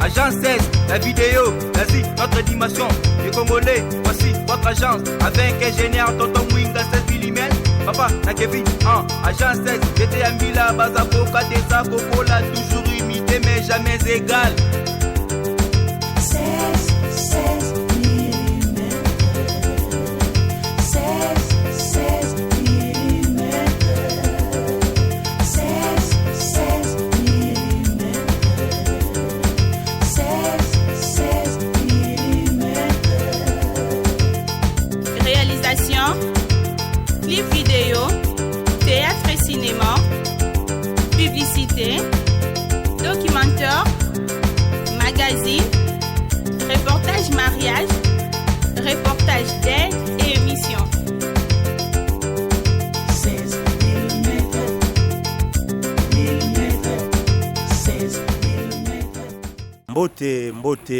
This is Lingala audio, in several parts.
Agence 16, la vidéo, vas-y, notre animation. Les Congolais, voici votre agence. Avec ingénieur Tonton Mwinga 16 mm. Papa, na Kevin, Agence 16, j'étais à Mila, Bazakoka, Desa, Kokola, toujours imité mais jamais égal. 16 mm. 16 mm. 16 mm. 16 mm. Réalisation, clip vidéo, théâtre et cinéma, publicité, documentaire, magazine, reportage mariage, reportage d'aide et émission. 16 mm. 16 mm.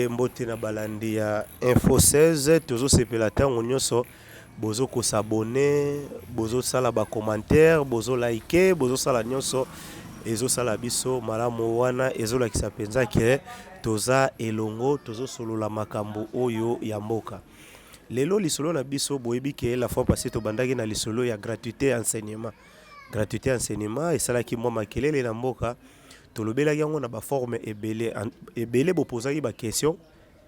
Mbote na balandi ya Info 16 tozo sepela tango nyonso bozo ko s'abonner, bozo sala ba commentaire, bozo liker, bozo sala nyonso ezo sala biso malamu wana ezo lakisa penza ke toza elongo tozo solola makambo oyo ya mboka. Lelo lisolo na biso boyebi ke la fois passée to bandaki na lisolo ya gratuité enseignement. Gratuité enseignement esalaki mwa makelele na mboka. Tolobelaki yango na ba forme ebele bopozaki ba question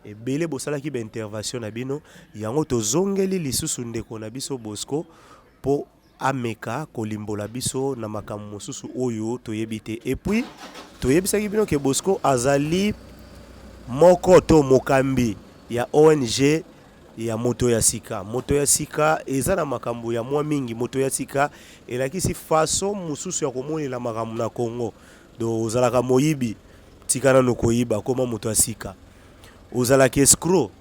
ebele bosalaki ba intervention na bino yango tozongeli lisusu ndeko na biso Bosco po ameka kolimbola biso na makambo mosusu oyo toyebi te. Et puis toyebisaki bino ke Bosco azali moko to mokambi ya ONG ya moto ya sika. Moto ya sika eza na makambo ya mwa mingi. Moto ya sika elakisi façon mosusu ya komonela makambo na Congo. Do ozalaka moyibi tikana no koyiba koma moto ya sika. Ozalaka escroc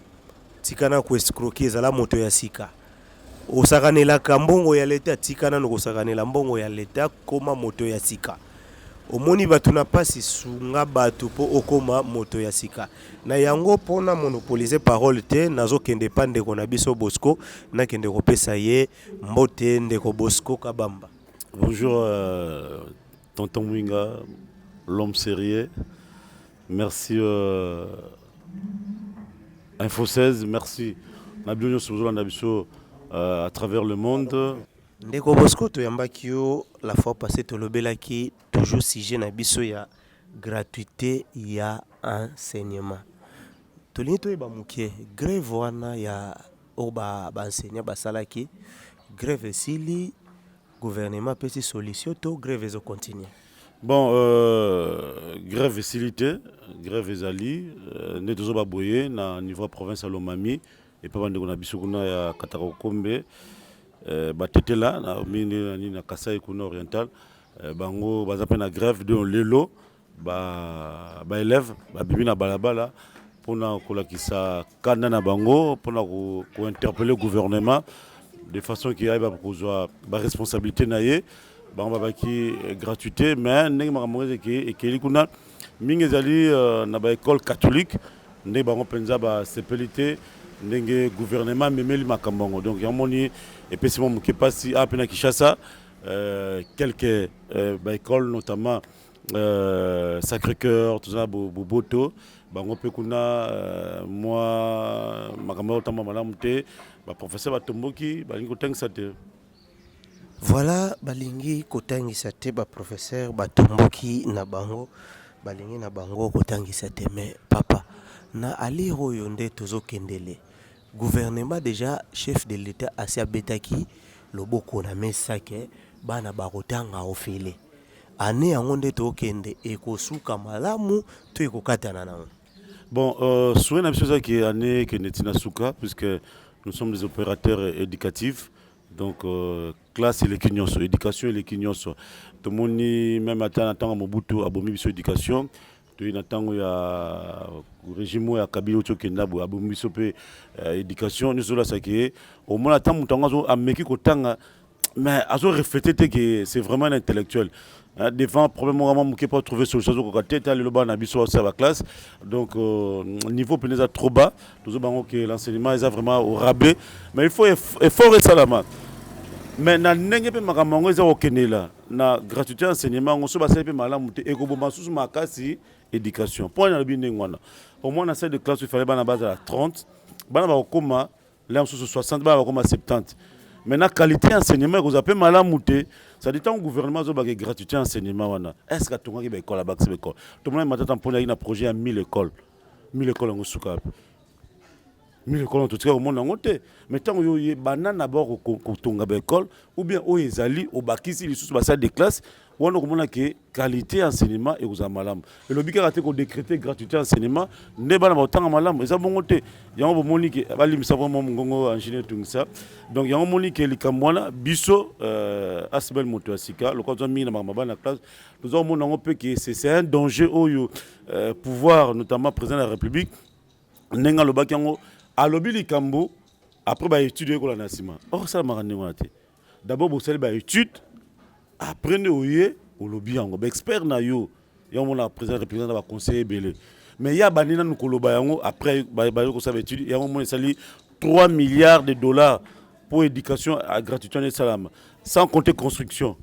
tikana ko escroquer ezala moto ya sika. Osakanela mbongo ya leta tikana no kosakanela mbongo ya leta koma moto ya sika. Omoni batu na pasi sunga batu po okoma moto ya sika. Na yango pona monopoliser parole te nazo kende pande ko na biso Bosco na kende ko pesa ye mbote ndeko Bosco Kabamba. Bonjour Tonton Mwinga, l'homme sérieux. Merci Info 16, merci. Nabionyo Souzoulan Nabiso à travers le monde. Ndeko Bosco toyambaki yo la fois passée tolobelaki toujours sujet na biso ya gratuité ya enseignement. Tolini toyeba mukie grève wana ya oba ba enseignant basalaki grève sili gouvernement petit solution to grève zo continuer. Bon grève silité, grève ezali ne tozo ba boye na niveau province à Lomami et pas bande ko na biso kuna ya Katakokombe. Batetela na mini na Kasai kuna oriental bango bazape na grève de lelo ba élève ba bibi na balabala pona kolakisa kanda na bango pona ko interpeller gouvernement de façon qui arrive à kozwa ba responsabilité na ye bango babaki gratuité mais ndenge makamongeze ke ekeli kuna mingi ezali na ba école catholique ndenge bango penza ba sepelité ndenge gouvernement memeli makambongo donc yamoni et puis c'est mon qui passe à peine à Kinshasa quelques écoles notamment Sacré-Cœur tout ça Boboto bango pe kuna moi makambo tamba malamu te ba professeur batomboki balingi kotangisa te. Voilà balingi kotangisa te ba professeur batomboki na bango balingi na bango kotangisa te mais papa na ali oyo nde tozokendele gouvernement déjà chef de l'état asia betaki loboko na mesake bana bakotanga ofele ane yango nde tokende ekosuka malamu to ekokatana na. Bon souhait na biso za ki ane ke netina suka puisque nous sommes des opérateurs éducatifs donc classe et les kinyonso éducation et les kinyonso to moni même atana Mobutu abomi biso éducation to ina tango ya régime ya Kabila Tokenda bo abomi biso pe éducation nous cela ça qui au moins tant mutango ameki kotanga mais azo refléter que c'est vraiment un intellectuel devant problème vraiment qui pas trouver solution ko tête le bas na biso sa la classe donc niveau peneza trop bas toujours bango que l'enseignement est vraiment au rabais mais il faut effort et salama mais na ndenge pe makamango eza okenela na gratuité enseignement on so basali pe malamu te ekoboma susu makasi éducation point na bindé ngwana au moins na salle de classe il fallait bana base à 30 bana ba koma là susu 60 bana ba koma 70 maintenant qualité enseignement ko zape malamu te ça dit tant gouvernement zo ba gratuité enseignement wana est-ce que tonga ki ba école ba c'est école tout le monde matata mpona na projet à 1000 écoles ngo suka 1000 écoles tout cas au monde ngote mais tant yo banana d'abord ko tonga ba école ou bien o ezali o bakisi li susu ba salle de classe on a que qualité enseignement et aux amalam et le bika raté qu'on décréter gratuité enseignement ne ba na autant malam ça bon côté il y a un moni que ba limisa vraiment ngongo ingénieur tout ça donc il y a un moni que likamwana biso asbel moto asika le quand on mis na mama na classe nous avons mon peu que c'est un danger au pouvoir notamment président de la République nenga lo bakango alobi likambo après ba étudier ko la nasima or ça m'a rendu d'abord vous savez ba étude après nous au lobby yango expert na yo mon président représentant va conseiller belé mais il y a banina nous koloba yango après ba ko ça étude yango mon sali 3 milliards de dollars pour éducation à gratuité et salam sans compter construction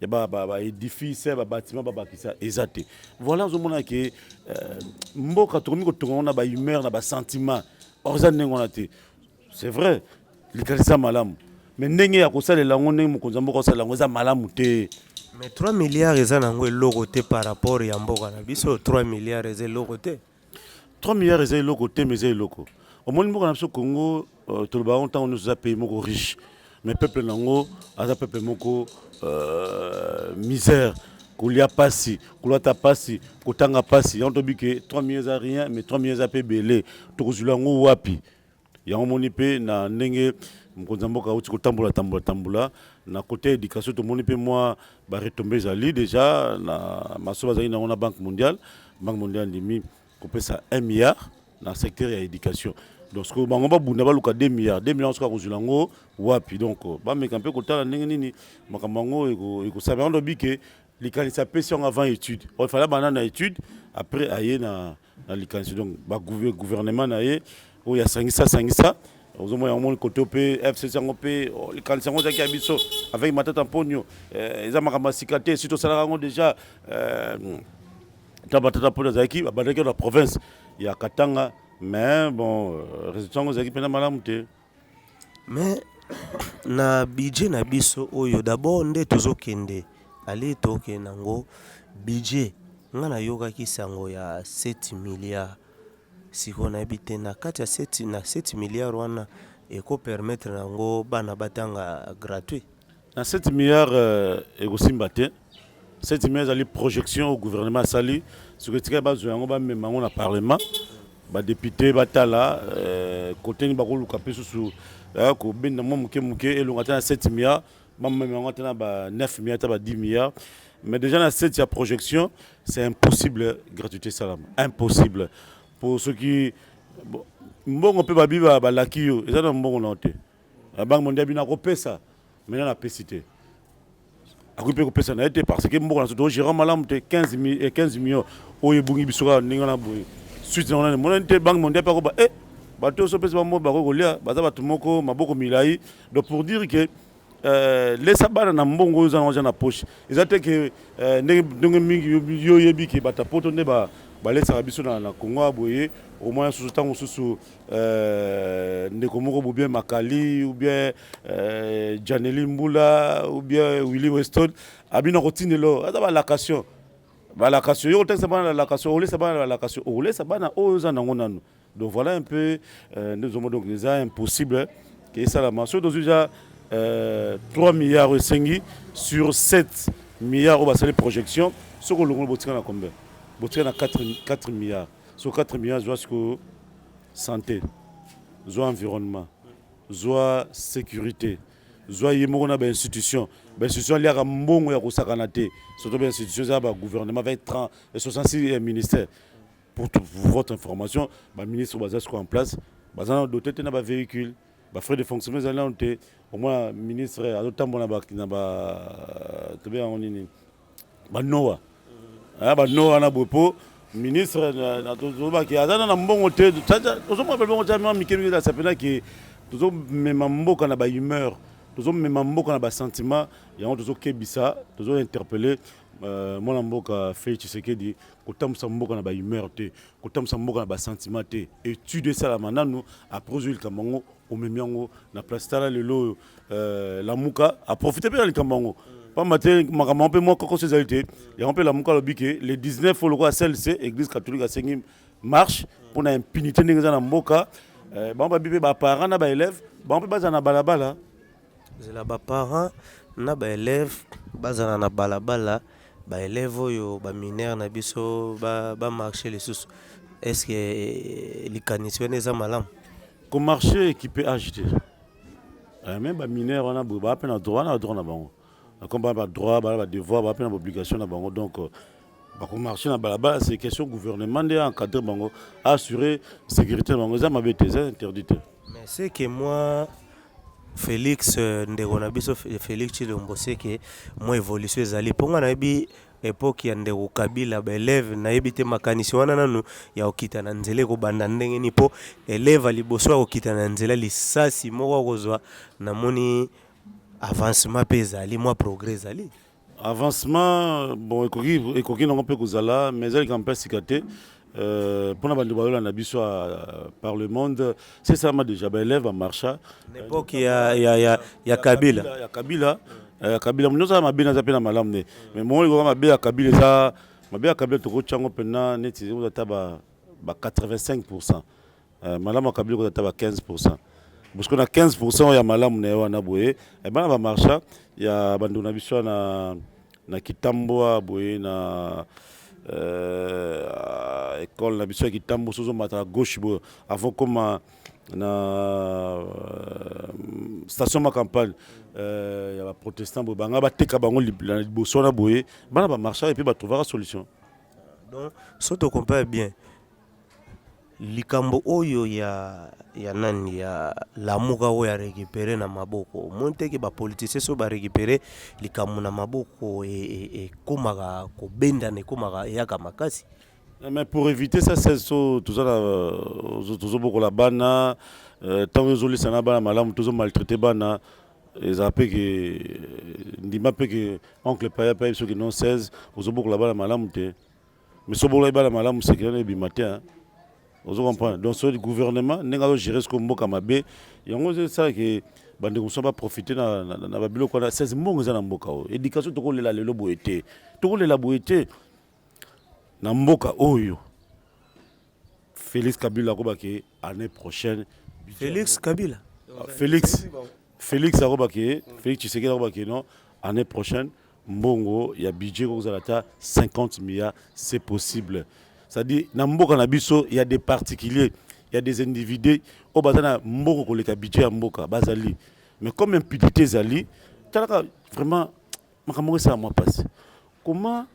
ya ba édifice ba bâtiment ba bakisa ezate voilà zo mona que mboka to ko tonga na ba humeur na ba sentiment orzane ngona te c'est vrai likalisa malamu mais ndenge ya kosalela ngo ndenge mokonzi mboka kosalela ngo eza malamu te mais 3 milliards eza nango eloko te par rapport ya mboka na biso 3 milliards eza eloko te 3 milliards eza eloko te mais eza eloko omoni mboka na biso Congo toloba ntango nous a pays moko riche mais peuple nango aza peuple moko misère kolia pasi kolata pasi kotanga pasi yango tobi ke 3 milliards eza rien mais 3 milliards eza pe belé tokozula ngo wapi yango moni pe na ndenge mkonza mboka uti kotambola na côté éducation to moni pe moi ba retomber zali déjà na masoba zali na banque mondiale ndimi ko pesa 1 milliard na secteur ya éducation donc ce que bango ba bunda ba luka 2 milliards soka kozula ngo wapi donc ba meka mpe kotala ndenge nini makambango eko sabe ndo bike likanisa pression avant étude il fallait banana étude après aye na likanisa donc ba gouvernement na ye o ya sangisa aux moins mon côté p FCC ngopé les kanisa ngo zaki abiso avec matata mponyo eza makamba sikate surtout sala ngo déjà tabatata mponyo zaki babandaki na province ya Katanga mais bon résultat ngo zaki pena malamu te mais na budget na biso oyo d'abord nde tozokende ali toke nango budget ngana yoka kisango ya 7 milliards siko na bité na kati ya 7 milliards wana eko permettre nango bana batanga gratuit na 7 milliards eko simbate 7 milliards ali projection au gouvernement sali ce que tika bazo yango ba memango na parlement ba député batala côté ni ba ko luka peso su ko benda mo muke elonga ta 7 milliards ba memango ta ba 9 milliards ta ba 10 milliards mais déjà na 7 ya projection c'est impossible gratuité salam impossible pour ceux qui mbongo pe babiba balaki yo eza na mbongo na te banque mondiale bina ko pesa mais na pesité akupe ko pesa na été parce que mbongo na to gérant malamu te 15 millions oye bungi bisoka ninga na boye suite na on a te banque mondiale pa ko ba bato so pesa mo ba ko lia baza bato moko maboko milai donc pour dire que les sabana na mbongo za na poche ezate que ndenge mingi yo yebi ke bata poto ne ba balesa biso na Congo aboye au moins sous temps sous ndeko moko bien Makali ou bien Janeli Mbula ou bien Willie Weston abina kotinelo ata ba location yo tesa bana la location ole sabana la location ole sabana o za nango nanu donc voilà un peu nous avons donc déjà impossible que ça la mention déjà 3 milliards et 5 sur 7 milliards au bas les projections ce que le botika na combien botika na 4 milliards sur 4 milliards soit santé soit environnement soit sécurité soit yemoko na ba institution liya ka mbongo ya kosakana te surtout ba institution za ba gouvernement avec 30 et 66 ministères pour votre information ba ministre baza en place baza doté na ba véhicule ba frais de fonctionnement za là au moins ministre azotambo na ba tobe en nini ba noa ba noa na bopo ministre na tozoba ki azana na mbongo te tozo mo bongo ta mikemi la sapena ki tozo mema mboka na ba humeur tozo mema mboka na ba sentiment yango tozo kebisa tozo interpeller mwana mboka Félix Tshisekedi kotambusa mboka na ba humeur te kotambusa mboka na ba sentiment te étude ça la mananu après il kamango omemiango na place tala lelo la muka a profiter pe na likambango pas matin makambo pe moi koko sezalité ya pe la muka lobike le 19 faut le quoi CLC église catholique a sengi marche pour na impunité ndenge na mboka ba bibe ba parents na ba élèves ba pe baza na balabala zela ba parents na ba élèves baza na balabala ba élèves oyo ba mineurs na biso ba marcher les sous est-ce que likanisi neza malam ko marcher équipé agité même ba mineurs on a ba pe na droit na bango comme ba droit ba devoir ba pe na obligation na bango donc ba ko marcher na balabala c'est question gouvernement de encadrer bango assurer sécurité bango ça m'a été interdit mais c'est que moi Félix ndeko na biso Félix Tshilombo seke moi évolution ezali ponga na yebi époque ya ndeko Kabila ba élève na yebi te makanisi wana nanu ya okita na nzela ko banda ndenge ni po élève liboso ya okita na nzela lisasi moko kozwa na moni avancement pe ezali moi progrès ezali avancement bon ekoki nango pe kozala mais ezali kampe sikate pour na bandu na biso par le monde c'est ça m'a déjà ba élève en marcha l'époque ya Kabila Kabila mnoza mabina za pena malamu ne mais moi ko mabia Kabila ça mabia Kabila to ko chango pena neti ko ta ba 85% malamu Kabila ko ta ba 15% parce qu'on a 15% ya malamu ne wana boye e bana ba marcha ya bandu na biso na Kitambo boye na école na biso ya Kitambo sozo mata gauche bo avant comme na station ma campagne ya ba protestant bo banga ba teka bango liboso na boye bana ba marcher et puis ba trouver solution donc so to compare bien likambo oyo ya nani ya lamuka oyo ya récupérer na maboko monte ke ba politicien so ba récupérer likambo na maboko et komaka ko benda ne komaka yaka makasi. Mais pour éviter ça, c'est tout ça, beaucoup la bana, tant que les gens sont malades, tous maltraités bana, ils appellent que, dis moi que oncle Paya Paya ceux qui non 16, ils ont beaucoup la bana malade, mais ceux beaucoup la bana malade, c'est qu'ils ont bimaté, vous comprenez. Donc ce gouvernement, n'est pas géré ce qu'on boit comme abé, et on sait ça que bande ne sont pas profiter na babilo quoi, 16 mois ils ont boka, éducation tout le la le boité, tout le la boité. Na mboka oyo Félix Kabila kobake année prochaine Félix Kabila Félix Arobake Félix Tshisekedi Arobake non année prochaine mbongo ya budget ko zalata 50 milliards c'est possible ça dit na mboka na biso il y a des particuliers il y a des individus au bazana mboko ko leka budget ya mboka bazali mais comme impunité zali talaka vraiment makambo ça moi passe comment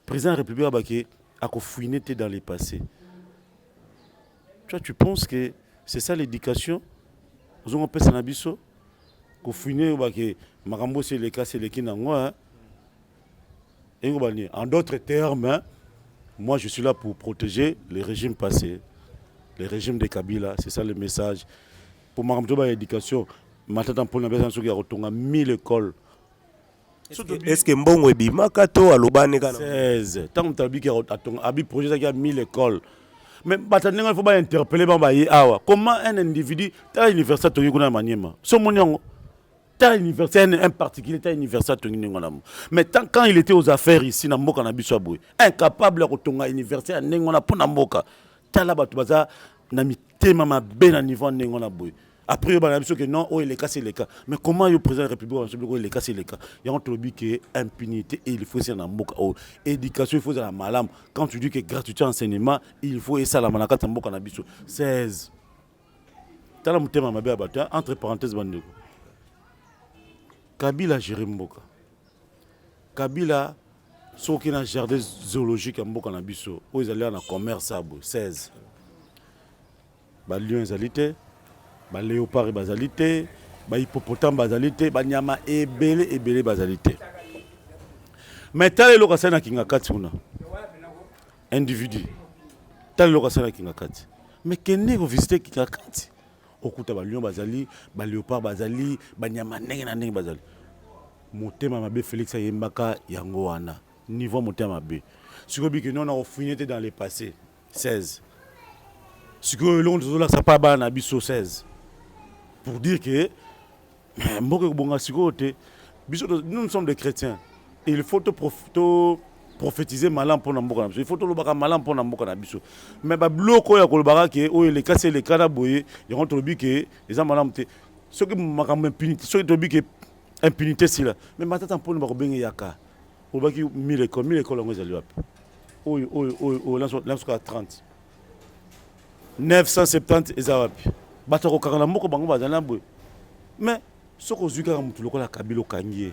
président de la République a fouiné dans les passés. Tu penses que c'est ça l'éducation? Vous avez un abisso que fouiné que Marambo c'est le cas c'est le kinangwa. En d'autres termes, moi je suis là pour protéger les régimes passés, les régimes de Kabila, c'est ça le message. Pour Marambo l'éducation, maintenant pour la personne qui a retourné 1000 écoles. Est-ce que mbongo ebimaka to alobane kana 16 tant que tabi abi projet ça qui a 1000 écoles mais batanenga il faut pas interpeller ba yi awa comment un individu ta université to yikuna maniema so monyango ta université un particulier ta université to ngona mais tant quand il était aux affaires ici na mboka na biso boy incapable ko tonga université ngona pona mboka ta la batu baza na mitema mabe na niveau ngona boy. Après, il y a que non, il est cassé les cas. Mais comment le président de la République il est cassé les cas? Il y a un truc qui est impunité et il faut essayer dans le éducation, il faut la malam. Quand tu dis que gratuité enseignement, il faut essayer la manakata mboka na biso. 16. Tala mutema mabe abata entre parenthèses bande. Kabila géré mboka. Kabila soki na jardin zoologique mboka na biso. O ils allaient na commerce abo 16. Ba lion ezalité. Ba léopard bazalité, ba hippopotame bazalité, ba nyama ebele bazalité. Mais tel le kasana kinga katsuna. Individu. Tel le kasana kinga kati. Mais kenne ko visiter kinga kati. okuta ba lion bazali ba léopard bazali ba nyama ndenge na ndenge bazali motema mabe Félix ayembaka yango wana niveau motema mabe siko biki non na ofunyete dans le passé 16 siko long tozola ça pas ba na biso 16 pour dire que mboka bonga siko te biso nous sommes des chrétiens et il faut prophétiser malam pour mboka na biso il faut to lobaka malam pour mboka na biso mais ba bloko ya kolobaka ke o le casser les kana boye y rentre biki les malam te ce que makambo impunité ce que biki impunité si là mais matata pour nous benga yaka au baki 1000 écoles on ezali wapi o lanso ka 30 970 ezawapi batako kakana moko bango bazana boye mais ce que zuka mutu lokola kabilo kangie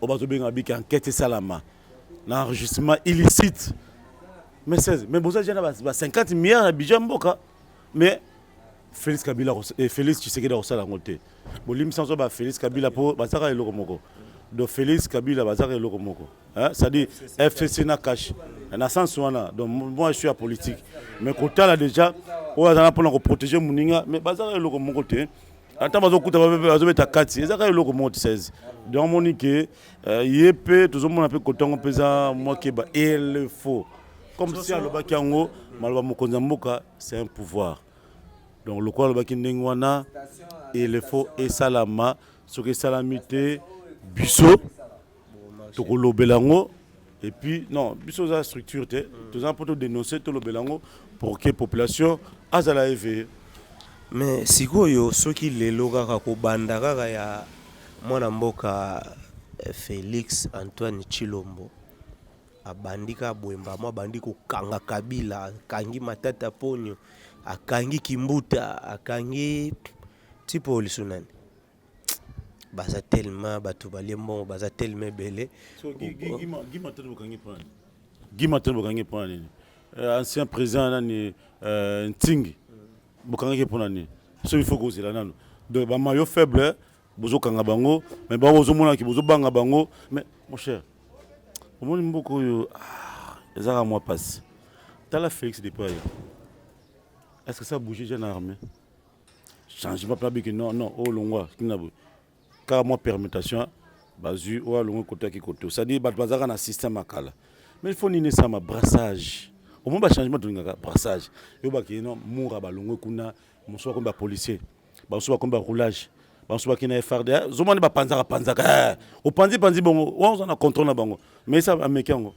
o bazo benga biki enquête salama l'enregistrement illicite mais 16 mais boza jana ba 50 milliards à budget mboka mais Félix Kabila et Félix Tshisekedi osala ngote bolim sanso ba Félix Kabila po basaka eloko moko donc Félix Kabila basaka eloko moko hein ça dit FCC na cash na sens wana donc moi je suis à politique mais kota là déjà o azana pour protéger muninga mais basaka eloko moko te ata bazokuta bazo beta kati ezaka eloko moko 16 donc monique yepe tozomona pe kotango pesa moi ke ba il faut comme si alobaki yango maloba mokonza mboka c'est un pouvoir. Donc le quoi le baki ndengwana et le faux et salama ce que salamité biso to ko belango et puis non biso za structure te tous en pour dénoncer to belango pour que population azala éveillé mais sikoyo soki lelo kaka ko banda kaka ya mwana mboka Félix Antoine Tshilombo abandika bwemba mwa bandiko kanga Kabila kangi Matata Ponyo akangi Kimbuta akangi tipo lisunani baza tellement batu balembo baza tellement belé Guy Martin bokangi prendre ancien président nani Ntingi bokangi prendre so il faut causer là nanu donc ba mayo faible bozo kanga bango mais ba bozo mona ki bozo banga bango mais mon cher au monde mboko yo ezaka moi passe tala Félix depuis est-ce que ça a bougé j'ai armée changement pas bien que non oh longwa kinabo car moi permutation bazu ou longo côté qui côté ça dit bazaka na système akala mais il faut niner ça ma brassage au moins ba changement de brassage yo ba ki non moura ba longo kuna moso comme ba policier ba so comme ba roulage ba so ki na FRD zomani ba panzaka au panzi bon on a contrôle na bango mais ça amekango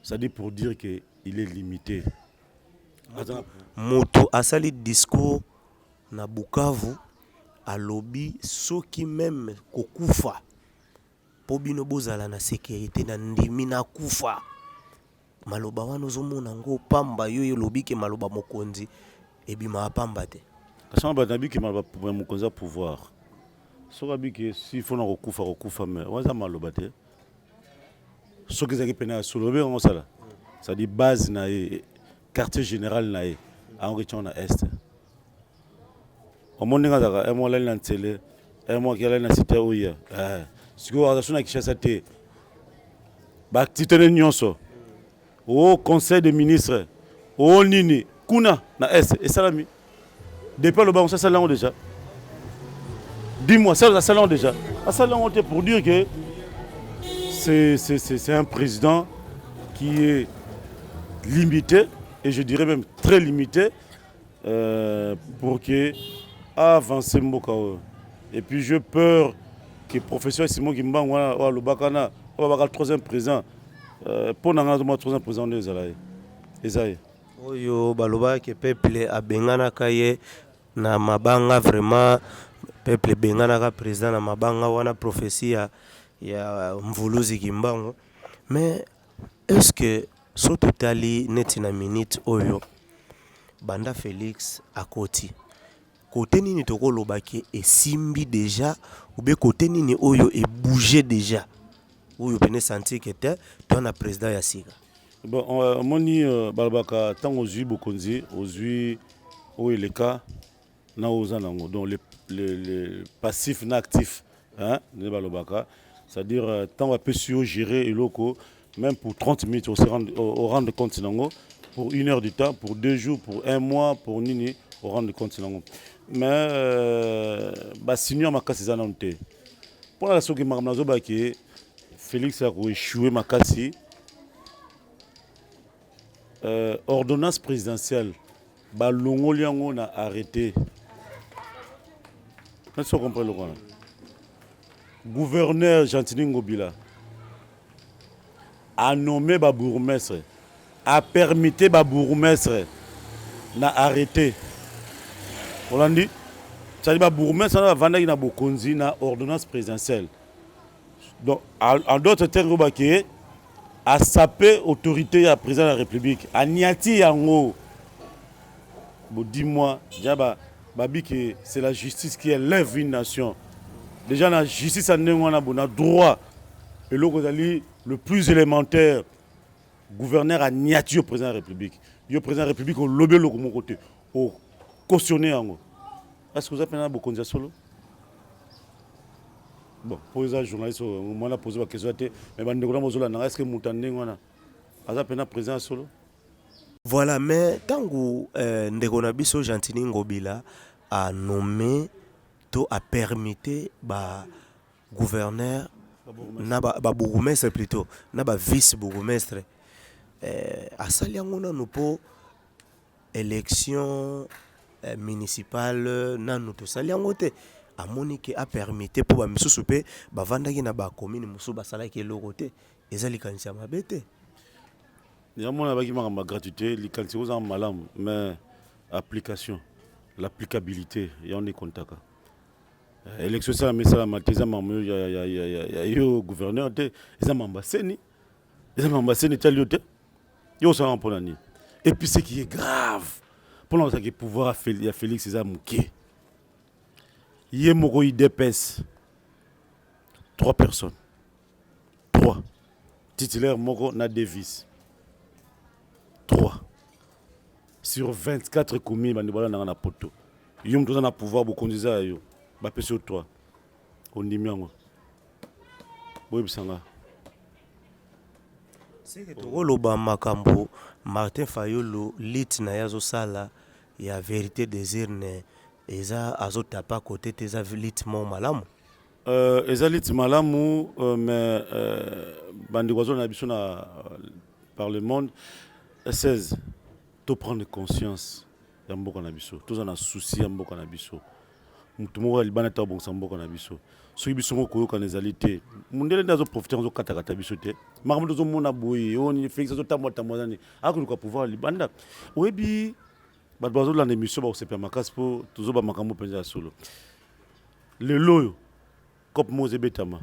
ça dit pour dire que il est limité. Moto asali discours na Bukavu a lobby soki même kokufa po bino bozala na sécurité na ndimi na kufa maloba wana ozomona ngo pamba yo lobby ke maloba mokonzi ebima pamba te kasama ba nabi ke maloba mokonzi pouvoir soka biki si faut na kokufa mais waza maloba te soki zaki pena solobe ngo sala ça dit base na quartier général na en retourne à est au monde ngazaka et moi là na télé et moi qui là na cité oya siko azasuna kishasa te ba titene nyonso au conseil des ministres au nini kuna na est et salami depuis le bon ça salon déjà dis-moi ça salon déjà ça salon pour dire que c'est un président qui est limité et je dirais même très limité pour que avancer Mbokao. Et puis j'ai peur que le professeur Simon Kimba ou le Bakana ou le troisième président pour le troisième président de Esaïe. Oyo baloba que peuple a bengana kaye na mabanga vraiment peuple bengana ka président na mabanga wana prophétie ya Mvuluzi Kimbango mais est-ce que so totali netina minute oyo banda Félix akoti côté nini toko lobaki et simbi déjà ou be côté nini oyo et bouger déjà oyo pene sentir que était ton président ya siga bon moni balbaka tango zui bokonzi ozui oyo les cas na ozanango donc les passifs na actifs hein ne balobaka c'est-à-dire tant on peut gérer et loco même pour 30 minutes, on se rend compte pour 1 heure du temps, pour 2 jours, pour 1 mois, pour Nini, au rendre compte nango mais basigner makasi eza nanu te mpona soki makambo nazobaki Félix akoéchoué makasi ordonnance présidentielle balongoli yango na arrêté est-ce que vous comprenez le quoi gouverneur Gentini Ngobila a nommé ba bourgmestre a permis ba bourgmestre na arrêté on dit ça dit ba bourgmestre na vandaki na bokonzi na ordonnance présidentielle donc en d'autres termes baké a sapé autorité à président de la République a niati yango bon dis-moi diaba babi que c'est la justice qui élève une nation. Déjà la justice a un droit et le plus élémentaire gouverneur a niati au président de la République. Le président de la République au lobby le mon côté au cautionner yango. Est-ce que vous avez beaucoup de solo? Bon, pour les journalistes, on a posé la question mais est-ce que Moutandé wana aza pena président solo? Voilà, mais tant que Ndegonabiso Gentini Ngobila a nommé, a permis ba gouverneur, na ba bourgmestre plutôt, na ba vice bourgmestre, à Saliangona nous pour élection municipale, na nous to Saliangote, à Monique a permis pour ba misusupe, ba vandaki na ba commune musu ba salaki elokote, ezali kanisa mabete. Il y a une gratuité, les qualités aux malam, mais application, l'applicabilité, il y a un contact. L'élection, c'est la messe à la matinée, il y a un gouverneur, il y a un ambassade, il y a un ambassade, il y a un ambassade. Et puis ce qui est grave, pour l'instant, il y a pouvoir à Félix César Mouké. Il y a un IDPS, 3 personnes, 3 titulaires, Moko na Davis. 3 sur 24 communes bandibola na poto yum to na pouvoir bo kondiza yo ba peso 3 on dimiango boy bisanga c'est que to loba makambo Martin Fayulu lit na yazo sala ya vérité désir ne eza azotapa côté teza lit mo malamu eza lit malamu mais bandikwazo na biso na par le monde 16 to prendre conscience ya mboka na biso toza na souci ya mboka na biso mutu moko libana ta bongisa mboka na biso soki biso moko koyoka na ezali te mundele ndazo profiter zo katakata biso te makambo tozo mona boye oni Félix zo tamwa nani akoluka pouvoir libanda oyebi bato bazolanda émission bakosepela makasi mpo tozoba makambo mpenza ya solo lelo oyo cope mo ezebetama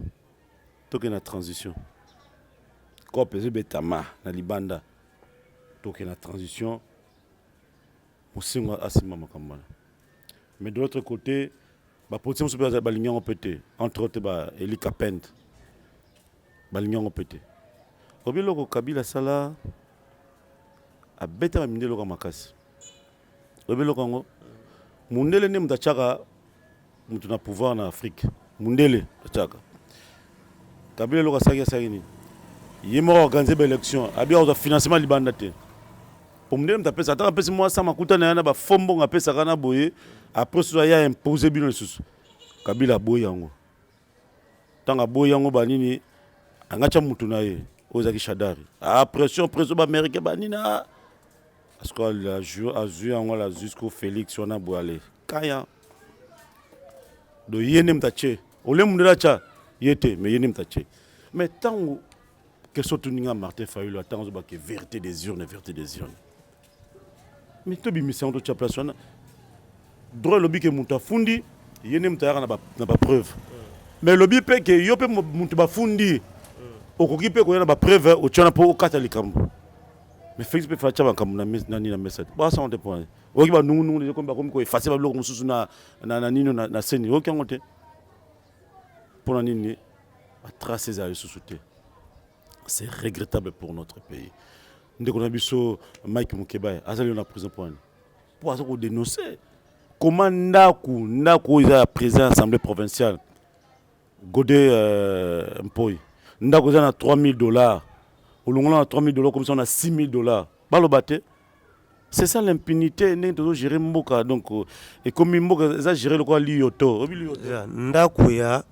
toke na transition cope ezebetama na libanda donc la transition mais de l'autre côté la position supérieure de l'Union européenne entre autres Eli Kapend l'Union européenne obi loko Kabila sala a beta minde loko makasi obi loko ngo mundele ne mutachaka mutu na pouvoir na Afrique mundele tachaka Kabila loko saki ni yemo organiser l'élection abi au financement libanda te pour me dire que ça t'a moi ça m'a coûté na ba fombo ngapé ça kana boye après ça ya imposer bino susu Kabila boye yango tanga boye yango banini angacha mutu na ye ozaki shadari pression ba américain banina parce que la jour a joué yango la jusqu'au Félix on a boalé kaya do yene mtache ole mundela cha yete mais yene mtache mais tango que soit tuninga Martin Fayulu attend zo ba que vérité des urnes. Mais to bi mission to place wana droit lobby que muta fundi yene mutayaka na ba preuve mais lobby pe que yo pe mutu ba fundi okoki pe ko yana ba preuve o tshana po okata likambo mais Félix pe fa tshaba kambo na nani na message ba ça on dépend oki ba nungu les comme ko effacer ba bloko mususu na nino na seni oki ngote pour na nini ba tracer za susute. C'est regrettable pour notre pays. Nous avons vu Mike Mukeba, Azali en prison pour ça dénoncer. Comment Ndaku est président de l'Assemblée provinciale, Godé Mpoy, Ndaku a 3 000 $, au long a 3 000 $, comme ça on a 6 000 $. Balobate, C'est ça l'impunité, nous devons gérer Mboka. Donc, et comme Mboka, ça gérer le quoi l'Ioto. Ndako ya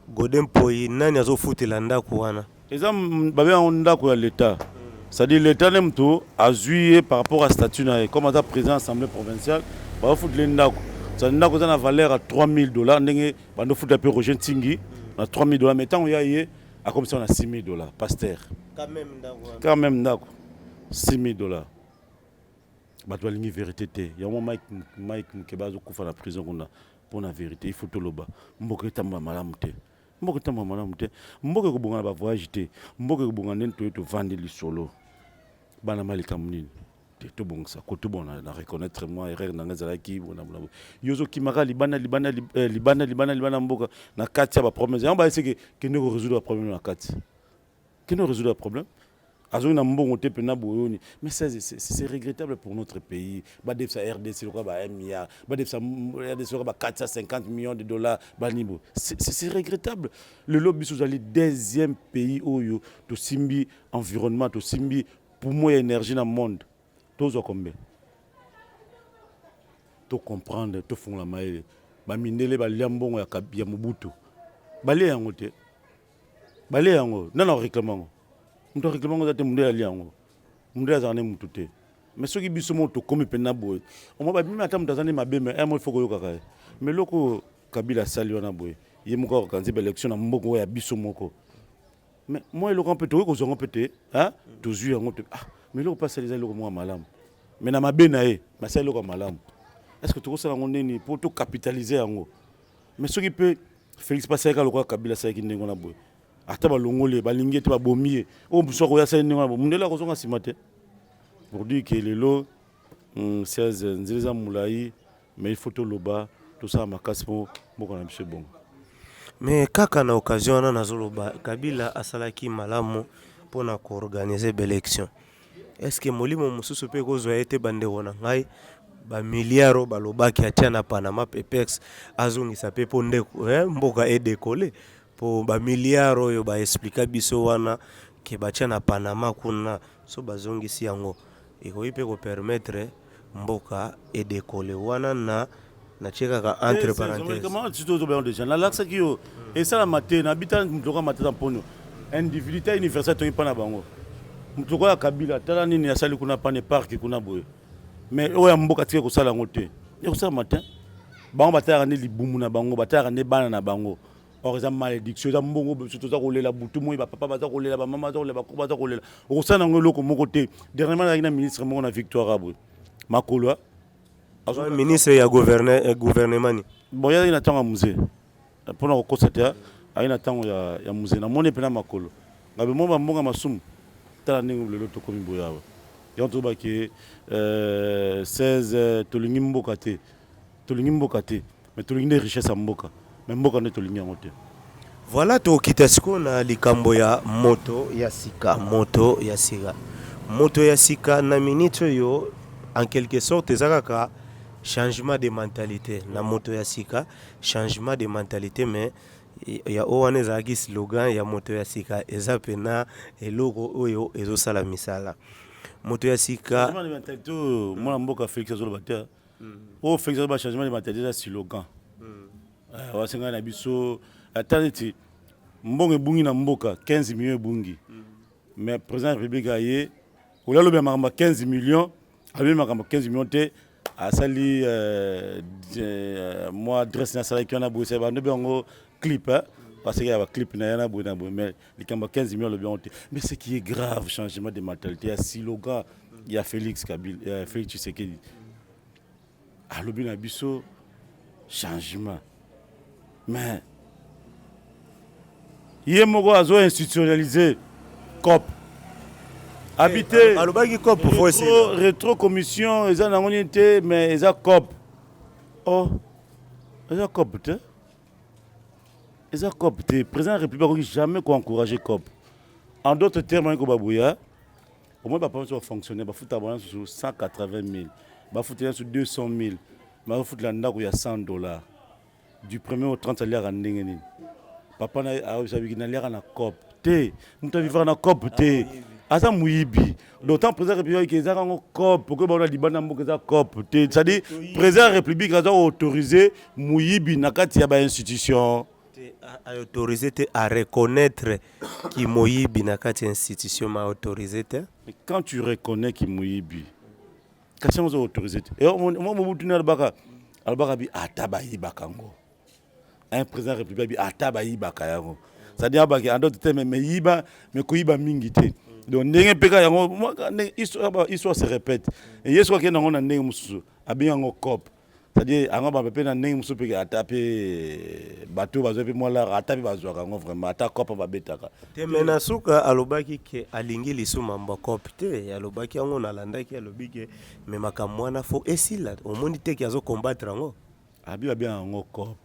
Godem Poyi, nani azo futela ndako wana. Et ça, babé on ndako ya l'État. C'est-à-dire l'État n'aime tout, a joué par rapport à statut comme à président de l'Assemblée provinciale, bah foutre le ndako. Ça ndako ça a valeur à $3,000. N'engé, bah nous foutre un peu Roger Tingi, à $3,000. Mais tant on y a comme ça on a $6,000, pasteur. Quand même ndako, $6,000. Bah tu as ligne vérité. Il y a un moment Mike Mkebazo koufa la prison qu'on a pour la vérité. Il faut tout le bas. Mboka tamba malamute. Mboka tamba malamute. Mboka kubonga ba voyage te. Mboka kubonga nento to vendre li solo. Bana malika munini. Te bon ça. Ko to bon na reconnaître moi erreur na ngazala ki bona bona. Yozo kimaka libana mboka na kati ya ba promesse. On va essayer que nous résoudre le problème na kati. Que nous résoudre le problème. Mais c'est regrettable pour notre pays. RDC, $1 milliard. RDC, $450 millions. C'est regrettable. Le lobby sous le deuxième pays où il y a simbi environnement, simbi pour moi énergie dans le monde. Tous au combien? Tu comprendre, tu font la maille. Minele ba liambon ya kabia Mobutu. Balé yangote. Balé yango. Non réclamant. Nous réclamons que nous avons des mais ceux qui sont morts comme pena boy on va bien attendre dans ma belle mais un faut que mais loko Kabila sali wana boy il est encore quand c'est élection na mboko ya biso moko mais moi le peut to ko zongo pété hein toujours ah mais loko pas les loko moi malam mais na mabe na e ma sali loko malam est-ce que tu ça ngoni pour tout capitaliser yango mais ceux qui peut Félix Paseka loko Kabila sali ki ndengona boy ata balongole balingi te babomie o busoko ya sene ngona mundela ko zonga simate pour dire que les lots 16 nzeza mulai mais il faut tout loba tout ça makasi po moko na biso bon mais kaka na occasion na zoloba Kabila asalaki malamu pona ko organiser élection est-ce que molimo mususu pe ko zo ete bande wona ngai ba milliards balobaki atia na Panama Pepex azungisa pe ponde mboka e décoller pour ba milliards oyo ba expliquer biso wana ke batia na Panama kuna so bazongisi yango ikoipe ko permettre mboka e décoller wana na cheka ka entre parenthèses comment tu te bien déjà la laxe qui yo et ça la matin habitant mtoka matata pono individualité universelle to ipana bango mtoka ya Kabila tala nini ya sali kuna pane park kuna boye mais oya mboka tike ko sala ngote yo ça matin bango batara ne libumu na bango batara ne bana na bango. Or, ils ont malédiction, ils ont mbongo, surtout ça roulé la boutou, moi, papa va rouler la maman va rouler la coupe va rouler. Au sein d'un loco mon côté. Dernièrement, il y a un ministre mon a Victoire Abou. Makolo. Ministre et gouvernement. Bon, il y a une attente à musée. Pour nous constater, il y a une attente à musée. Na mon épée na Makolo. Mais moi, mon masum. T'as né le loto comme boya. Il y a un truc qui 16 tolingimbo kate. Mais tolingé richesse à mboka. Voilà to kitasiko na likambo ya moto ya sika na minute yo en quelque sorte ezaka changement de mentalité na moto ya sika changement de mentalité mais ya owane ezaki slogan ya moto ya sika eza pena eloko oyo ezosala misala moto ya sika changement de mentalité mwana mboka Félix Azolobata o Félix Azolobata changement de mentalité c'est slogan wasenga na biso atati mbongo bungi na mboka 15 millions bungi mais président de la République aye ola lobe makamba 15 millions abi makamba 15 millions te asali moi adresse na sala ki na bosse ba ndobe ngo clip parce qu'il y a un clip na yana bouna mais likamba 15 millions le bien mais ce qui est grave changement de mentalité il y a Siloga il y a Félix Kabila Félix Tshisekedi a lobe na biso changement. Mais il y a un institutionnalisé COP. Habité. Rétro commission, ils ont été, mais ils ont COP. Oh, ils ont COP. Ils ont COP. Le président de la République n'a jamais encouragé COP. En d'autres termes, au moins, il va fonctionner. Il va foutre sur 180 000. Il va foutre sur 200 000. Il va foutre là il y a $100. Du 1er au 30 salaire en Papa n'a pas de COP. Nous avons vivre en COP. aza muyibi d'autant président république eza kango cop pour que ba libana mboka eza cop c'est-à-dire président république aza autorisé muyibi na kati ya ba institution a autorisé à reconnaître qui moyibi na kati institution ma autorisé. Mais quand tu reconnais qui muyibi kasi on autorisé et moi Mobutu na albaka bi ataba yibakango un président république bi ataba yibaka yango c'est-à-dire baki en d'autres termes mais yiba mais koyiba mingi te donc ndenge peka yango histoire se répète et yeso ke nango na ndenge mususu abi yango cop c'est-à-dire ango ba pe na ndenge mususu peka atape bateau bazo pe mola atape bazo kango vraiment ata cop ba betaka te mena suka alobaki ke alingi lisuma mba cop te alobaki yango na landaki alobiki mais makamwana fo esila omoni te ki azo combattre yango abi bien yango cop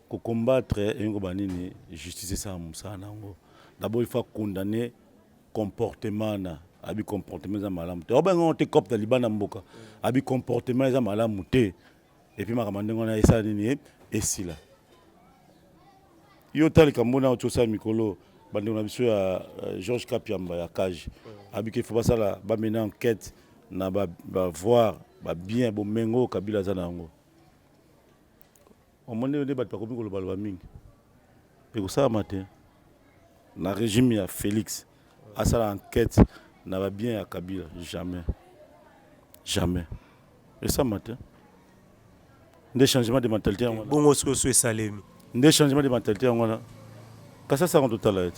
ko combattre engo banini justice ça musana ngo d'abord il faut condamner comportement na abi comportement za malamu te obengo te cop de libana mboka abi comportement za malamu te et puis makamandengo na esa nini esila yo tali kambona otosa mikolo bandeko na biso ya Georges Kapiamba ya cage abi ke faut basala ba mener enquête na ba voir ba bien bo mengo kabila za nango on m'a dit bato bakomi koloba loba mingi ekosala matin na régime ya Félix asala enquête na ba bien ya Kabila jamais et ça matin des changements de mentalité en bongo so esalemi des changements de mentalité en kasa ça en total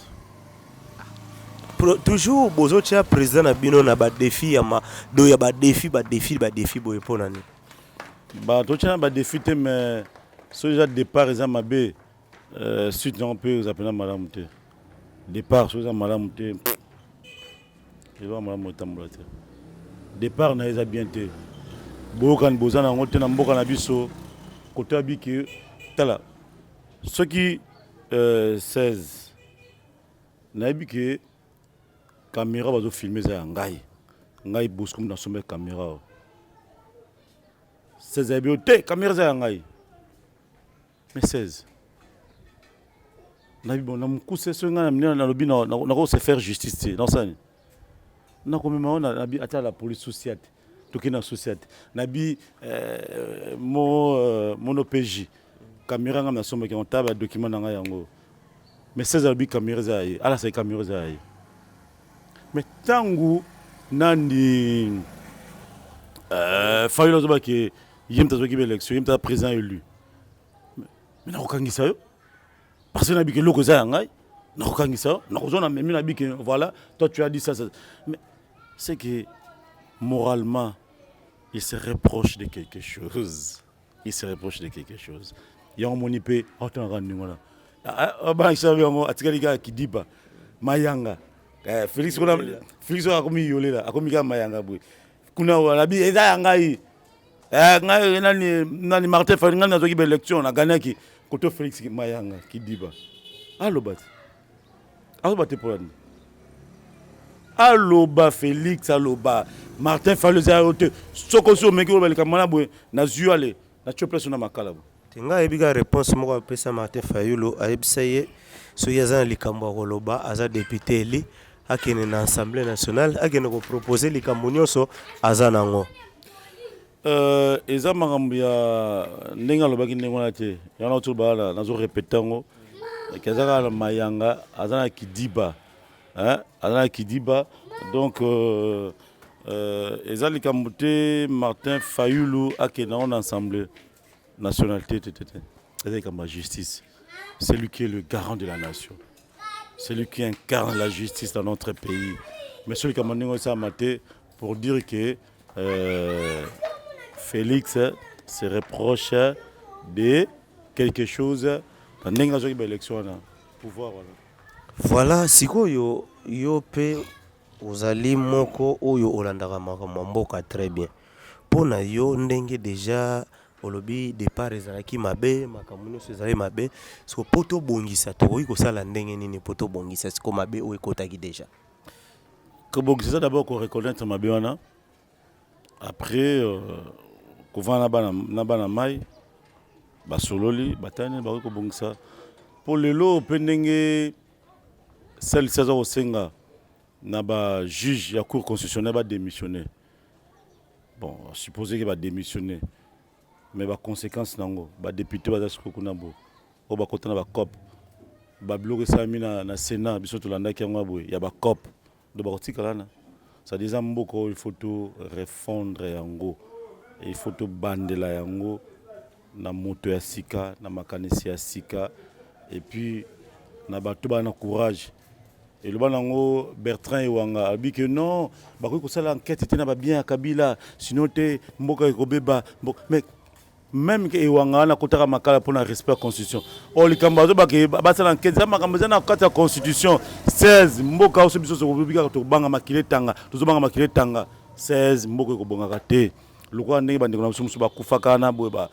toujours bozo tia président na bino na ba défi ya ma do ya ba défi boye pona ni ba to tia ba défi te mais so déjà départ eza mabe suite on peut vous appeler malamu te départ so eza malamu te il va malamu tambola te départ na eza bien te bokan bozana ngote na mboka na biso côté abiki tala ceux qui 16 na abiki caméra bazo filmer za ngai bus comme dans sommet caméra 16 abiote caméra za ngai mais 16 na bon na mukuse so nga na lobi na ko se faire justice dans ça na ko mema na bi ata la police société to kina société na bi mon OPJ caméra nga na sombe ki on taba document na nga yango mais 16 abi caméra za yi ala sa caméra za yi mais tangu nandi fayo zo ba ki yimta zo ki élection yimta président élu mais nakokangisa yo parce que nabiki loko za ngai nakokangisa yo nakozona memi nabiki voilà toi tu as dit ça mais c'est que moralement il se reproche de quelque chose yango moni pe otanga ningola ba isabe yango atikali ka kidiba mayanga Félix akomi yolela akomi ka mayanga boy kuna walabi eza ngai ngai nani Martin Faringa na zoki be élection na ganaki koto Félix mayanga kidiba aloba polani aloba Félix aloba Martin Faluza ote sokoso meki oba likamana boy na zuale na chopeso na makala bo tinga ebika réponse moko pesa Martin Fayulu ayebisaye so yaza likambo koloba aza député eli akene na Assemblée nationale akene ko proposer likambo nyonso aza nango eza makambo ya ndenge alobaki ndenge wana te yana oto bala nazo répéter ngo kezaka na mayanga aza na kidiba donc eza likambo te Martin Fayulu akena na Assemblée nationale eza likambo ya justice. C'est lui qui est le garant de la nation. C'est lui qui incarne la justice dans notre pays. Mais celui qui a demandé ça matin pour dire que Félix se reproche de quelque chose dans l'élection pouvoir. Voilà, sikoyo yo pe ozali moko oyo olandaka makambo mboka très bien. Pona yo ndenge déjà olobi départ ezalaki mabe makambo nyonso ezali mabe siko poto bongisa tokoki kosala ndenge nini poto bongisa siko mabe oyo ekotaki déjà ko bongisa d'abord ko reconnaître mabe wana après kovana na bana mai basololi batane ba ko bongisa pour lelo pe ndenge celle saison osenga na ba juge ya cour constitutionnelle va démissionner. Bon, supposé qu'il va démissionner. Mais les conséquences nango, ba député va sur kunabo. O ba kotana ba cop. Ba bloquer ça na Sénat, biso to landa ki ngabo, ya ba cop. Do ba kotika na. Ça disant mboko il faut tout refondre yango. Il faut tout bandela yango na moto ya sika, na makanisi ya sika et puis na bato ba na courage. Et le banango Bertrand Ewanga a dit que non, bah quoi que ça l'enquête était na bien à Kabila, sinon te mboka ekobeba. Mais même que Ewanga na kotaka makala pour na respect la constitution. Oh les kambazo ba que ba ça l'enquête ça makambaza na kata constitution 16 mboka oso biso so bobika to banga makile tanga, to banga makile tanga 16 mboka ekobonga te. Lokwa ndenge bande kona musu bakufaka na boye ba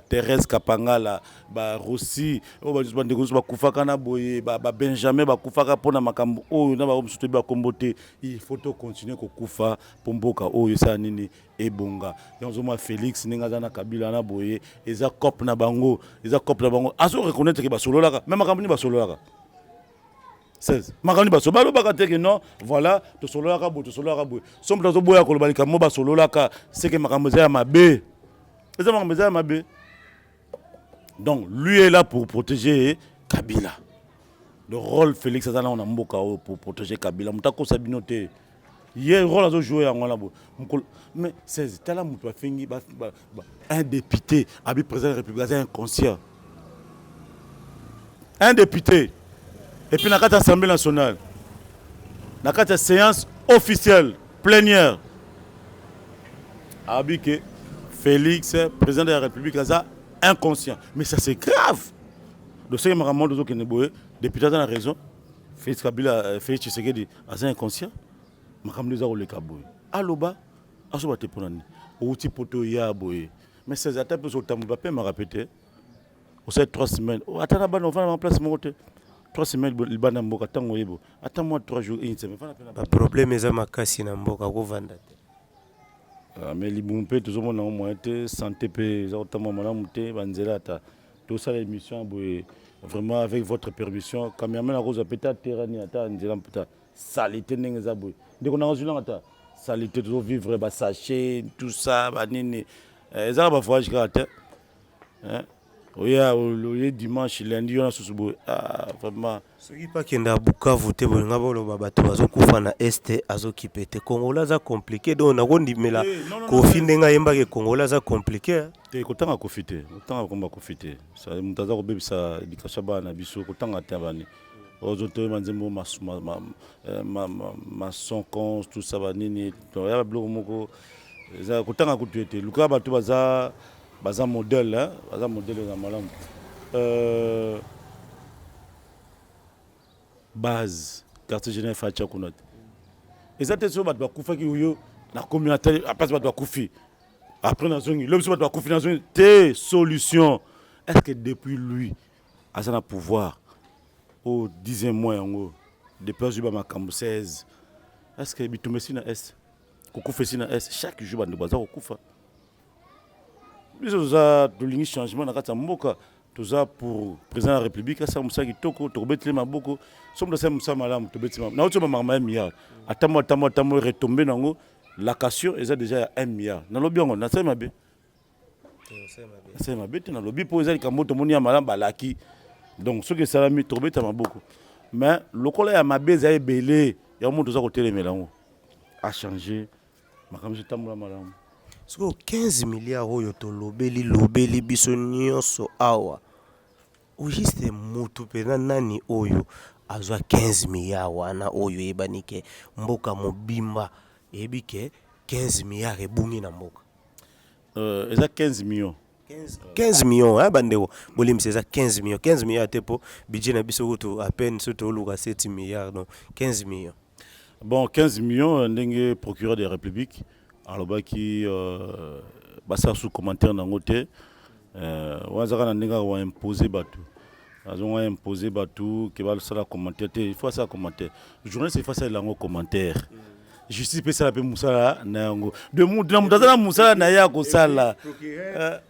Thérèse Kapangala ba Rossi o ba bande kona bakufaka na boye ba Benjamin bakufaka pona makambo oyo na ba musu te ba kombote il faut to continuer ko kufa pomboka oyo sa nini ebonga yanzo ma Félix ninga za na Kabila na boye eza cop na bango aso reconnaître que ba sololaka même makambo ni ba sololaka 16 makani baso balo bakate que non voilà to sololaka bo somme to boya ko balika mo ba sololaka c'est que makambo za mabe eza makambo za mabe. Donc lui est là pour protéger Kabila. Le rôle Félix Azana on a mboka pour protéger Kabila mutako sabinote hier rôle azo jouer en ngala bo mais 16 tala mutu afingi un député abi président de la République inconscient un député. Et puis, dans l'Assemblée nationale, dans la séance officielle, plénière, que Félix, président de la République, est inconscient. Mais ça, c'est grave. Le second moment de Zokeneboé, député dans la raison, Félix Kabila, Félix Tshisekedi, est inconscient. Mais comme nous avons le Kaboé. Aloba, Asoba Teponani, Outi Poto Yaboé. Mais ces attaques, vous avez m'a répété. Au 3 semaines, attends, on va en place mon côté. 3 semaines le bana mboka tango yebo attends-moi 3 jours une semaine pas problème eza makasi na mboka ko vanda te mais libumpe toujours mon moyen te santé pe za otama malamu te banzela ta tout ça l'émission boye vraiment avec votre permission quand même na cause peut-être terrain ata nzela peut-être salité ndenge za boye ndeko na ngazula ata salité toujours vivre ba sachet tout ça ba nini eza ba voyage kata hein. Oui, le dimanche, lundi, on a sous vraiment. Ce qui pas qu'il y a Bukavu, te bon ngabo lo babato bazo kufa na este azo kipete. Congola za compliqué donc na gondi mela kofi ndenga yemba ke Congola za compliqué. Te kotanga kofite, kotanga komba kofite. Ça mutaza ko bebisa dikashaba na biso kotanga tabani. Ozoto manzembo mason cons tout ça ba nini. To ya bloc moko za kotanga kutuete. Luka bato baza modèle, hein, baza modèle na malamu. Base quartier général Facha Kunot. Et ça c'est bat bakufa ki yo na communauté après bat bakufi. Après na zongi, l'homme bat bakufi na zongi des solutions. Est-ce que depuis lui a ça pouvoir au 10e mois yango depuis juba makambo 16. Est-ce que bitumesi na est kokufesi na est chaque jour ba baza kokufa. Nous avons changement dans la mboka. Tout ça pour le président de la République, ça moussa qui toko, tobetli maboko. Somme de ça moussa malam, tobetli maboko. Na autre maman 1 milliard. Attends-moi retomber dans la cassure, et ça déjà 1 milliard. Na lobby on a ça mabé. C'est mabé, na lobby pour les kamoto moni malam balaki. Donc ce que ça a mis tobetli maboko. Mais le collègue a mabé ça est belé. Il y a un monde tout ça côté les mélanges a changé. Makam je tambola malam. So 15 milliards oyo to lobeli biso nyonso awa o juste mutu pena nani oyo azwa 15 milliards wana oyo ebanike mboka mobimba ebike 15 milliards ebungi na mboka eza 15 millions 15 millions hein bandeko bolimse eza 15 millions te po budget na biso to à peine surtout luka 7 milliards donc 15 millions. Bon 15 millions ndenge procureur de la République alors qui basa sous commentaire dans côté wazaka na ndinga wa imposer batu azon wa imposer batu que va ça commentaire il faut ça commentaire journaliste il faut ça lango commentaire justice peut ça la pe musala na yango de mutazana musala na ya ko sala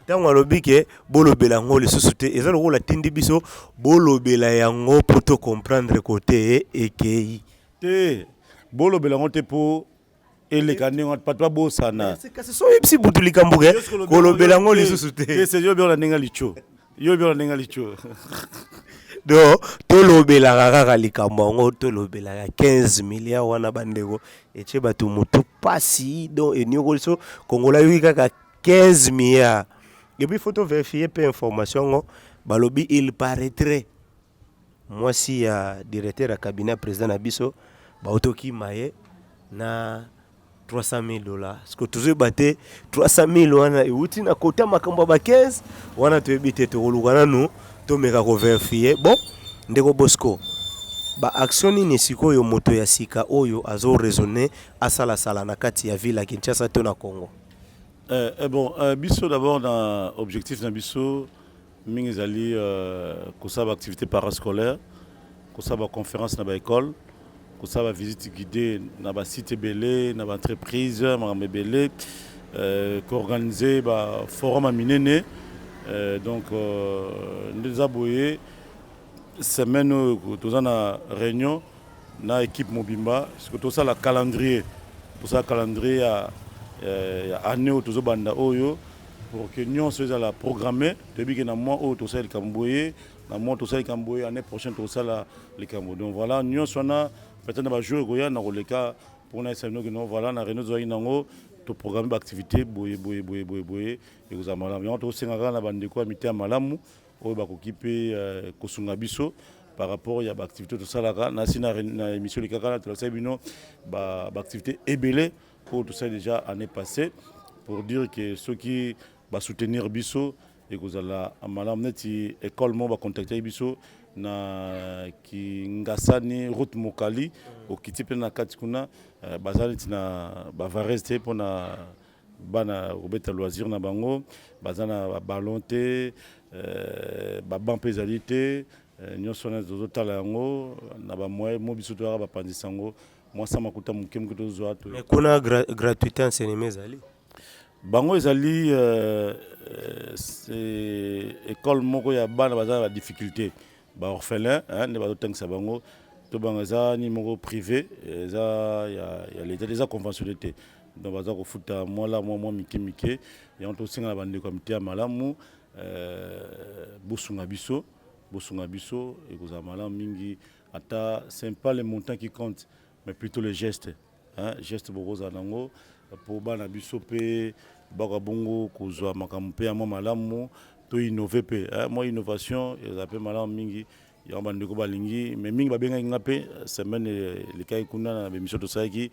tango alobi ke bolobela ngo le société eza lo la tindi biso bolobela yango pour te comprendre côté ekei te bolo belango te po eleka ndenge pas toi bosana kasi so yebisi butu likambo ke kolobela ngo lisusu te c'est yo bien ndenge licho yo bien ndenge licho do tolobelaka kaka likambo yango tolobelaka 15 milliards wana bandeko etie bato motu pasi donc eniokoli so kongola yoki kaka 15 milliards et puis faut vérifier peu information ngo balobi il paraîtrait mwasi ya directeur ya cabinet président na biso baotoki maye na $300,000 parce que toujours batté 300,000 wana euti na kota makambo ba 15 wana toyebi te tokoluka nanu tomeka ko vérifier bon ndeko Bosco ba action nini sikoyo moto ya sika oyo azo raisonner asala sala na kati ya ville ya Kinshasa to na Congo. Bon biso d'abord dans objectif na biso mingi zali kosaba activité parascolaire kosaba conférence na ba école kosaba visite guidée na ba site belé na ba entreprise makambe belé qu'organiser ba forum à minene donc nous aboyer semaine tous na réunion na équipe Mobimba parce que tout ça la calendrier pour ça calendrier à année tous banda oyo pour que nous soit la programmer depuis que na mois au tout ça le Camboye na mois tout ça le Camboye année prochaine tout ça le Camboye donc voilà nous soit na peut-être na jouer goya na le cas pour na semaine que nous voilà na réunion zoyi nango to programme d'activité boye et vous amala mais on to sengaka na bandeko amité ya malamu oyo ba kokipe kosunga biso par rapport ya ba activité to salaka na sina na émission likaka to la bino ba activité ebelé pour tout ça déjà année passée pour dire que ceux qui va soutenir biso et que vous allez malamu neti école mo ba contacter biso na ki ngasani route mokali okitipe na kati kuna bazali tina bavarese te pona bana obeta loisir na bango bazana ballon te ba ezali te nyonso na zozotala yango na ba moyen mo biso to ba pandisa yango mwasa makuta moke moke tozwa to mais kuna gratuité enseignement ezali bango ezali c'est école moko ya bana bazana ba difficulté ba orphelin ne ba tangisa bango to bangaza ni moko privé eza ya l'état déjà conventionnalité donc baza ko futa moi mike et on to singa bande comité ya malamu bosunga biso et ko za malamu mingi ata c'est pas le montant qui compte mais plutôt le geste geste bokoza nango pour bana biso pe baka bongo kozwa makambo pe ya malamu to innover pe moi innovation et pe malamu mingi ya bandeko balingi mais mingi babenga ngape semaine les kai kuna na émission to saiki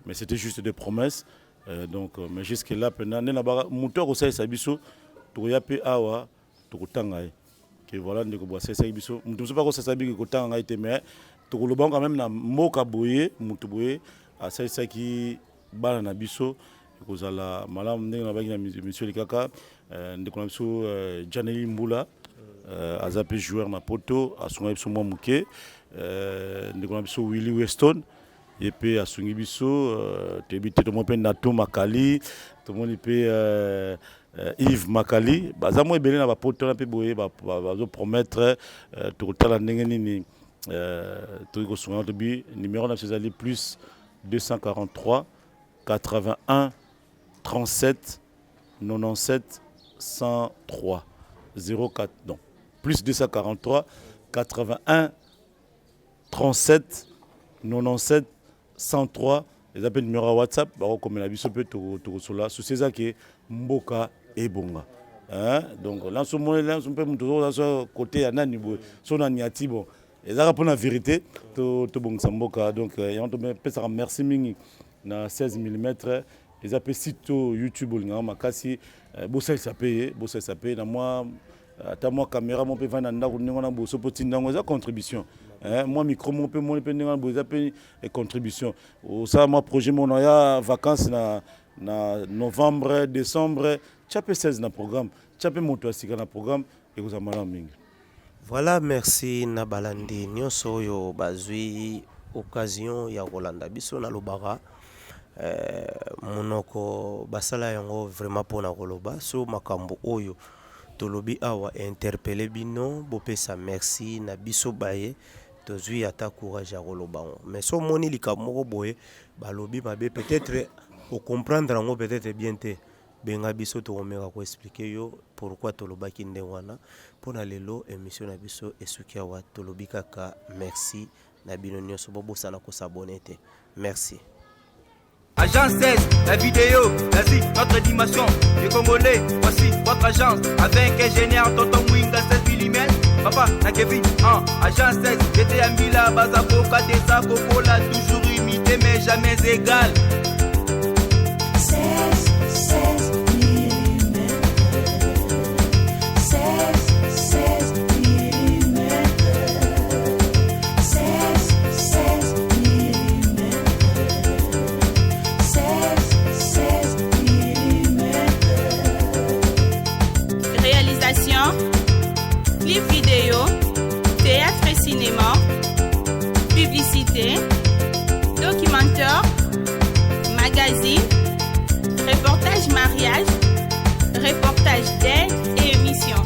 mais c'était juste des promesses donc mais jusque là pendant na ba muto ko sa biso to ya pe awa to kotanga que voilà ndeko bo sa biso muto so pas ko sa bi ko tanga ite mais to ko lobanga même na moka boye muto boye a sa ki bana na biso ko zala malamu ndenge na baki na monsieur likaka ndeko na biso Janeli Mbula azape joueur na poto asunga biso mwa muke ndeko na biso Willy Weston et puis asungi biso tebite to mo pe Nato Makali to moni pe Yves Makali baza mo ebele na ba poto na pe boye bazo promettre to tala ndenge nini to ko sunga to bi numéro na cezali plus 243 81 37 97 103 04 non plus 243 81 37 97 103 les appels numéro WhatsApp bako comme la biso pe to sola sous ces que mboka ebonga donc là ce moment là on peut muto so côté ya nani bo so na niati bon ezaka pour la vérité to bongisa mboka donc on te pesa merci mingi na 16 mm les appels site YouTube nga makasi bosa ça paye na moi ata moi caméra mon pe vana ndako ningo na boso poti ndango za contribution moi micro mon pe mon pe ningo boza pe contribution au ça moi projet mon ya vacances na novembre décembre chapé 16 na programme chapé moto asika na programme et vous amala mingi. Voilà, merci na balandi nyonso yo bazwi occasion ya Rolanda biso na lobara monoko basala yango vraiment pona koloba so makambo oyo tolobi awa interpeller bino bopesa merci na biso baye tozwi ata courage ya koloba ngo. Mais so moni likambo moko boye balobi mabe peut-être au comprendre ngo peut-être bien te benga biso tokomeka ko expliquer yo pourquoi tolobaki nde wana pona lelo émission na biso esuki awa tolobi kaka merci na bino nyonso bobosana ko s'abonner te. Merci. Agence 16, la vidéo, vas-y, notre dimension. Les Congolais, voici votre agence. Avec ingénieur Tonton Mwinga 16 mm. Papa, na Kevin, agence 16. J'étais à Mila, Bazako, Katesa, Kokola, toujours imité, mais jamais égal. 16 mm. 16 mm. 16 mm. 16 mm. Réalisation, clip vidéo, théâtre et cinéma, publicité, documentaire, magazine, reportage mariage, reportage d'aide et émission.